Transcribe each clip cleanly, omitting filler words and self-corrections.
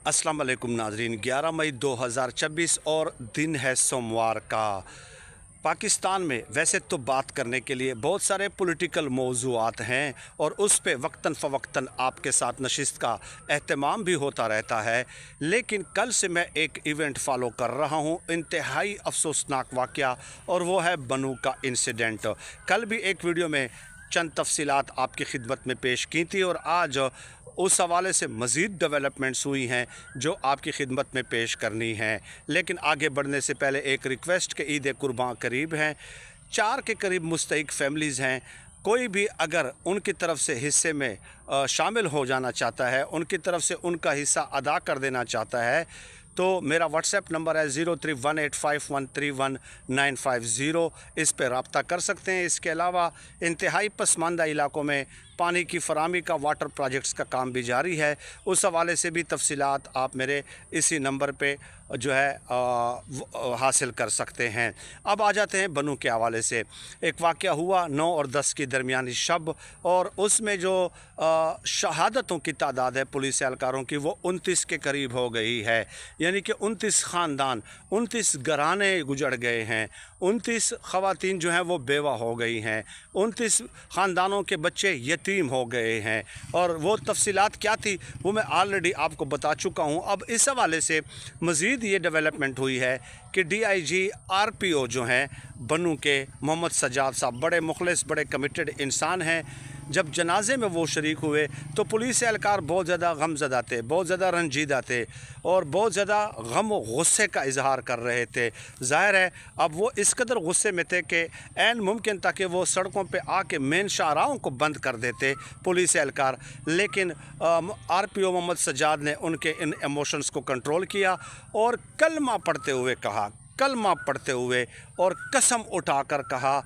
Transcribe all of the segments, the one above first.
अस्सलाम वालेकुम नाजरीन। 11 मई 2026 और दिन है सोमवार का। पाकिस्तान में वैसे तो बात करने के लिए बहुत सारे पॉलिटिकल मौज़ूआत हैं और उस पे वक्तन फ़वक्तन आपके साथ नशिस्त का एहतमाम भी होता रहता है, लेकिन कल से मैं एक इवेंट फ़ॉलो कर रहा हूँ, इंतहाई अफसोसनाक वाक़या, और वो है बनू का इंसिडेंट। कल भी एक वीडियो में चंद तफसीलात आपकी खिदमत में पेश की थी और आज उस हवाले से मज़ीद डेवलपमेंट्स हुई हैं जो आपकी खिदमत में पेश करनी है। लेकिन आगे बढ़ने से पहले एक रिक्वेस्ट कि ईद कुर्बान करीब हैं, 4 के करीब मुस्तहिक फैमिलीज़ हैं। कोई भी अगर उनकी तरफ से हिस्से में शामिल हो जाना चाहता है, उनकी तरफ से उनका हिस्सा अदा कर देना चाहता है, तो मेरा व्हाट्सएप नंबर है 0318513190। इस पर रब्ता कर सकते हैं। इसके अलावा इंतहाई पसमानदा इलाकों में पानी की फराहमी का वाटर प्रोजेक्ट्स का काम भी जारी है। उस हवाले से भी तफसीलात आप मेरे इसी नंबर पे जो है हासिल कर सकते हैं। अब आ जाते हैं बनू के हवाले से। एक वाक़या हुआ 9 और 10 की दरमियानी शब, और उसमें जो शहादतों की तादाद है पुलिस एहलकारों की, वो 29 के करीब हो गई है। यानी कि 29 ख़ानदान, 29 घराने गुजर गए हैं, 29 ख़वातीन जो हैं वो बेवा हो गई हैं, 29 ख़ानदानों के बच्चे यतीम हो गए हैं। और वो तफसीलात क्या थी वो मैं ऑलरेडी आपको बता चुका हूँ। अब इस हवाले से मज़ीद ये डेवलपमेंट हुई है कि DIG RPO जो हैं बनू के, मोहम्मद सजाद साहब, बड़े मुखलिस, बड़े कमिटेड इंसान हैं। जब जनाजे में वो शरीक हुए तो पुलिस एहलकार बहुत ज़्यादा गमज़दा थे, बहुत ज़्यादा रंजीदा थे और बहुत ज़्यादा गम व गुस्से का इजहार कर रहे थे। ज़ाहिर है अब वो इस कदर गुस्से में थे कि ऐन मुमकिन था कि वो सड़कों पे आके मेन शाहराहों को बंद कर देते पुलिस एहलकार, लेकिन RPO मोहम्मद सजाद ने उनके इन इमोशंस को कंट्रोल किया और कलमा पढ़ते हुए कहा, कलमा पढ़ते हुए और कसम उठाकर कहा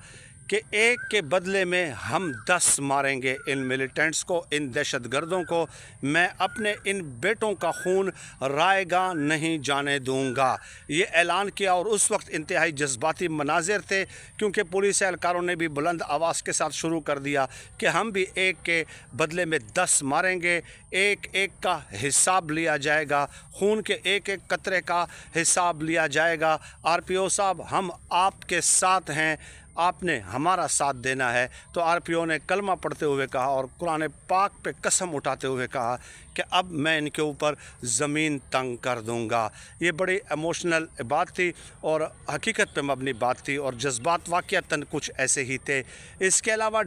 कि एक के बदले में हम 10 मारेंगे इन मिलिटेंट्स को, इन दहशतगर्दों को। मैं अपने इन बेटों का खून रायगा नहीं जाने दूंगा। ये ऐलान किया और उस वक्त इंतहाई जज्बाती मनाजिर थे, क्योंकि पुलिस एहलकारों ने भी बुलंद आवाज़ के साथ शुरू कर दिया कि हम भी एक के बदले में 10 मारेंगे, एक एक का हिसाब लिया जाएगा, खून के एक एक कतरे का हिसाब लिया जाएगा। RPO साहब, हम आपके साथ हैं, आपने हमारा साथ देना है। तो RPO ने कलमा पढ़ते हुए कहा और कुरान पाक पे कसम उठाते हुए कहा कि अब मैं इनके ऊपर ज़मीन तंग कर दूंगा। ये बड़ी इमोशनल बात थी और हकीकत पे मबनी बात थी और जज्बात वाक़यातन कुछ ऐसे ही थे। इसके अलावा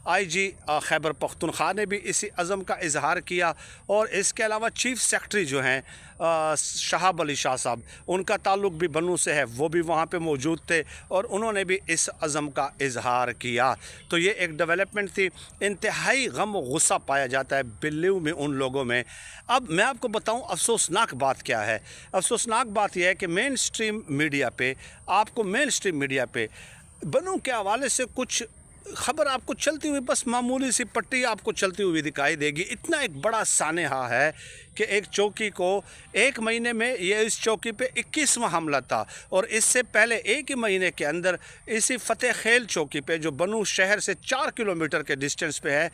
IG खैबर पख्तूनख्वा ने भी इसी अज़म का इजहार किया, और इसके अलावा चीफ़ सेक्रेटरी जो हैं शहाब अली शाह साहब, उनका ताल्लुक़ भी बनू से है, वो भी वहाँ पे मौजूद थे और उन्होंने भी इस अज़म का इजहार किया। तो ये एक डेवलपमेंट थी। इंतहाई गम व गुस्सा पाया जाता है बिल्लियों में, उन लोगों में। अब मैं आपको बताऊं अफसोसनाक बात क्या है। अफसोसनाक बात यह है कि मेन स्ट्रीम मीडिया पे, आपको मेन स्ट्रीम मीडिया पे बनू के हवाले से कुछ खबर आपको चलती हुई, बस मामूली सी पट्टी आपको चलती हुई दिखाई देगी। इतना एक बड़ा सानेहा है कि एक चौकी को 1 महीने में, ये इस चौकी पे 21वां हमला था, और इससे पहले 1 ही महीने के अंदर इसी फतेह खेल चौकी पे, जो बनू शहर से 4 किलोमीटर के डिस्टेंस पे है,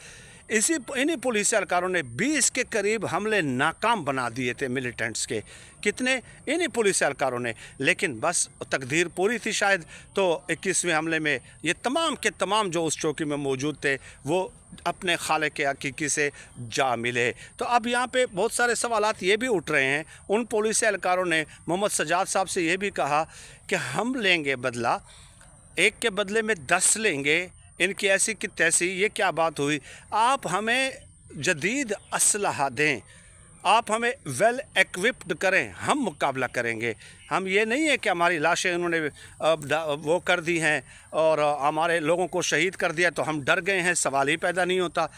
इन्हीं पुलिस एहलकारों ने 20 के करीब हमले नाकाम बना दिए थे मिलिटेंट्स के। कितने? इन्हीं पुलिस एहलकारों ने। लेकिन बस तकदीर पूरी थी शायद, तो 21वें हमले में ये तमाम के तमाम जो उस चौकी में मौजूद थे वो अपने खाले के हकीकी से जा मिले। तो अब यहाँ पे बहुत सारे सवालात ये भी उठ रहे हैं। उन पुलिस एहलकारों ने मोहम्मद सजाद साहब से ये भी कहा कि हम लेंगे बदला, 1 के बदले में 10 लेंगे, इनकी ऐसी कि तैसी। ये क्या बात हुई? आप हमें जदीद असलहा दें, आप हमें वेल एक्विप्ड करें, हम मुकाबला करेंगे। हम ये नहीं है कि हमारी लाशें उन्होंने वो कर दी हैं और हमारे लोगों को शहीद कर दिया तो हम डर गए हैं, सवाल ही पैदा नहीं होता।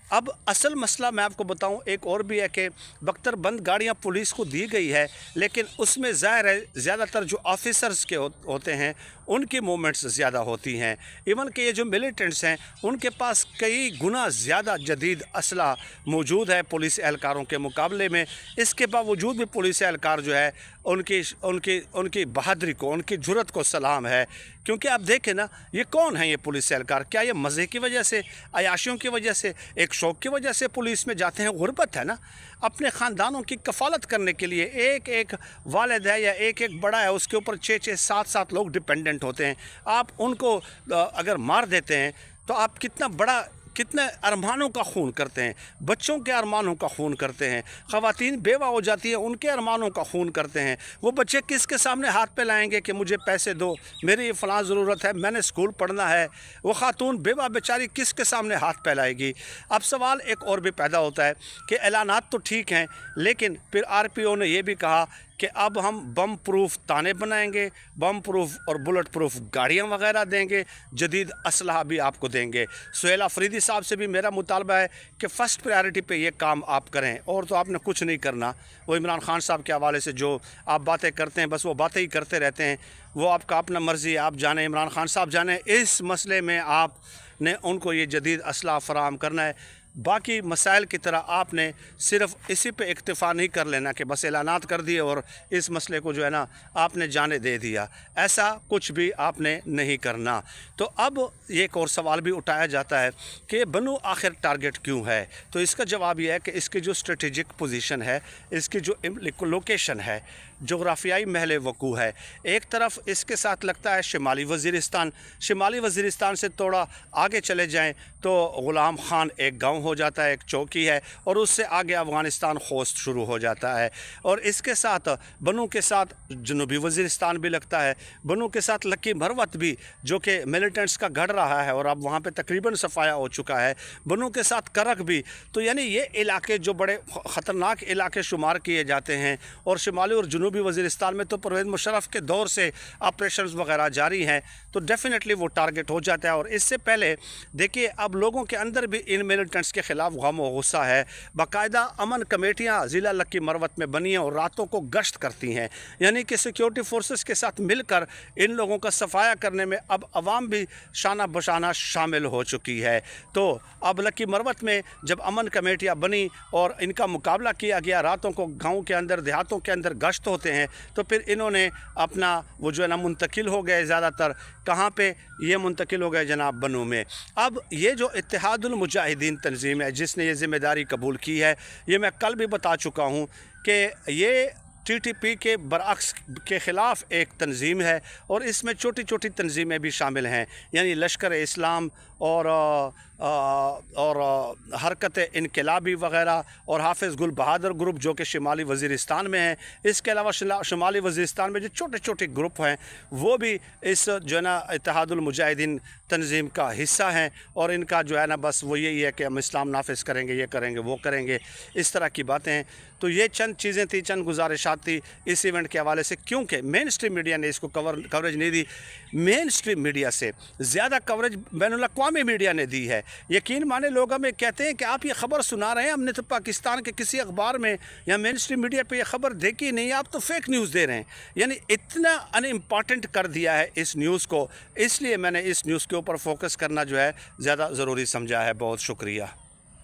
अब असल मसला मैं आपको बताऊं एक और भी है कि बख्तर बंद गाड़ियां पुलिस को दी गई है, लेकिन उसमें ज़ाहिर है ज़्यादातर जो ऑफिसर्स के होते हैं उनकी मूवमेंट्स ज़्यादा होती हैं। इवन कि ये जो मिलिटेंट्स हैं उनके पास कई गुना ज़्यादा जदीद असला मौजूद है पुलिस एहलकारों के मुकाबले में। इसके बावजूद भी पुलिस एहलकार जो है उनकी उनकी उनकी बहादुरी को, उनकी जुर्रत को सलाम है। क्योंकि आप देखें ना, ये कौन है ये पुलिस एहलकार? क्या ये मज़े की वजह से, अयाशियों की वजह से, एक शौक़ की वजह से पुलिस में जाते हैं? गुर्बत है ना। اپنے خاندانوں کی کفالت کرنے کے لیے ایک ایک والد ہے یا ایک ایک بڑا ہے، اس کے اوپر 6 7 لوگ ڈپینڈنٹ ہوتے ہیں. آپ ان کو اگر مار دیتے ہیں تو آپ کتنے ارمانوں کا خون کرتے ہیں، بچوں کے ارمانوں کا خون کرتے ہیں. خواتین بیوہ ہو جاتی ہیں، ان کے ارمانوں کا خون کرتے ہیں. وہ بچے کس کے سامنے ہاتھ پہ لائیں گے کہ مجھے پیسے دو، میری فلاں ضرورت ہے، میں نے اسکول پڑھنا ہے. وہ خاتون بیوہ بیچاری کس کے سامنے ہاتھ پہ لائے گی؟ اب سوال ایک اور بھی پیدا ہوتا ہے کہ اعلانات تو ٹھیک ہیں، لیکن پھر RPO نے یہ بھی کہا کہ اب ہم بم پروف تانے بنائیں گے، بم پروف اور بلٹ پروف گاڑیاں وغیرہ دیں گے، جدید اسلحہ بھی آپ کو دیں گے. سہیل آفریدی صاحب سے بھی میرا مطالبہ ہے کہ فرسٹ پریارٹی پہ یہ کام آپ کریں، اور تو آپ نے کچھ نہیں کرنا. وہ عمران خان صاحب کے حوالے سے جو آپ باتیں کرتے ہیں، بس وہ باتیں ہی کرتے رہتے ہیں، وہ آپ کا اپنا مرضی ہے، آپ جانیں، عمران خان صاحب جانیں. اس مسئلے میں آپ نے ان کو یہ جدید اسلحہ فراہم کرنا ہے. باقی مسائل کی طرح آپ نے صرف اسی پہ اکتفا نہیں کر لینا کہ بس اعلانات کر دیے اور اس مسئلے کو جو ہے نا آپ نے جانے دے دیا. ایسا کچھ بھی آپ نے نہیں کرنا. تو اب ایک اور سوال بھی اٹھایا جاتا ہے کہ بنو آخر ٹارگٹ کیوں ہے؟ تو اس کا جواب یہ ہے کہ اس کی جو اسٹریٹجک پوزیشن ہے، اس کی جو لوکیشن ہے، جغرافیائی محل وقوع ہے. ایک طرف اس کے ساتھ لگتا ہے شمالی وزیرستان سے تھوڑا آگے چلے جائیں تو غلام خان ایک گاؤں ہو جاتا ہے، ایک چوکی ہے، اور اس سے آگے افغانستان خوست شروع ہو جاتا ہے. اور اس کے ساتھ بنو کے ساتھ جنوبی وزیرستان بھی لگتا ہے، بنو کے ساتھ لکی مروت بھی جو کہ ملیٹنٹس کا گھڑ رہا ہے اور اب وہاں پہ تقریباً صفایا ہو چکا ہے، بنو کے ساتھ کرک بھی. تو یعنی یہ علاقے جو بڑے خطرناک علاقے شمار کیے جاتے ہیں. اور شمالی اور جنوبی وزیرستان میں تو پرویز مشرف کے دور سے آپریشنز وغیرہ جاری ہیں، تو ڈیفینیٹلی وہ ٹارگٹ ہو جاتا ہے. اور اس سے پہلے دیکھیے اب لوگوں کے اندر بھی ان ملیٹنٹس کے خلاف غم و غصہ ہے. باقاعدہ امن کمیٹیاں ضلع لکی مروت میں بنی ہیں اور راتوں کو گشت کرتی ہیں، یعنی کہ سیکیورٹی فورسز کے ساتھ مل کر ان لوگوں کا صفایا کرنے میں اب عوام بھی شانہ بشانہ شامل ہو چکی ہے. تو اب لکی مروت میں جب امن کمیٹیاں بنی اور ان کا مقابلہ کیا گیا، راتوں کو گاؤں کے اندر دیہاتوں کے اندر گشت ہوتے ہیں، تو پھر انہوں نے اپنا وہ جو ہے نا منتقل ہو گئے. زیادہ تر کہاں پہ یہ منتقل ہو گئے؟ جناب بنو میں. اب یہ جو اتحاد المجاہدین تنظیم ہے جس نے یہ ذمہ داری قبول کی ہے، یہ میں کل بھی بتا چکا ہوں کہ یہ TTP کے برعکس کے خلاف ایک تنظیم ہے، اور اس میں چھوٹی چھوٹی تنظیمیں بھی شامل ہیں، یعنی لشکر اسلام اور حرکت انقلابی وغیرہ اور حافظ گل بہادر گروپ جو کہ شمالی وزیرستان میں ہیں. اس کے علاوہ شمالی وزیرستان میں جو چھوٹے چھوٹے گروپ ہیں وہ بھی اس جو ہے نا اتحاد المجاہدین تنظیم کا حصہ ہیں، اور ان کا جو ہے نا بس وہ یہی ہے کہ ہم اسلام نافذ کریں گے، یہ کریں گے، وہ کریں گے، اس طرح کی باتیں ہیں. تو یہ چند چیزیں تھیں، چند گزارشات تھی اس ایونٹ کے حوالے سے، کیونکہ مین اسٹریم میڈیا نے اس کو کوریج نہیں دی. مین اسٹریم میڈیا سے زیادہ کوریج بین الاقوامی میڈیا نے دی ہے. یقین مانے لوگ ہمیں کہتے ہیں کہ آپ یہ خبر سنا رہے ہیں، ہم نے تو پاکستان کے کسی اخبار میں یا مین اسٹریم میڈیا پہ یہ خبر دیکھی نہیں، آپ تو فیک نیوز دے رہے ہیں. یعنی اتنا ان امپارٹنٹ کر دیا ہے اس نیوز کو، اس لیے میں نے اس نیوز کے اوپر فوکس کرنا جو ہے زیادہ ضروری سمجھا ہے. بہت شکریہ.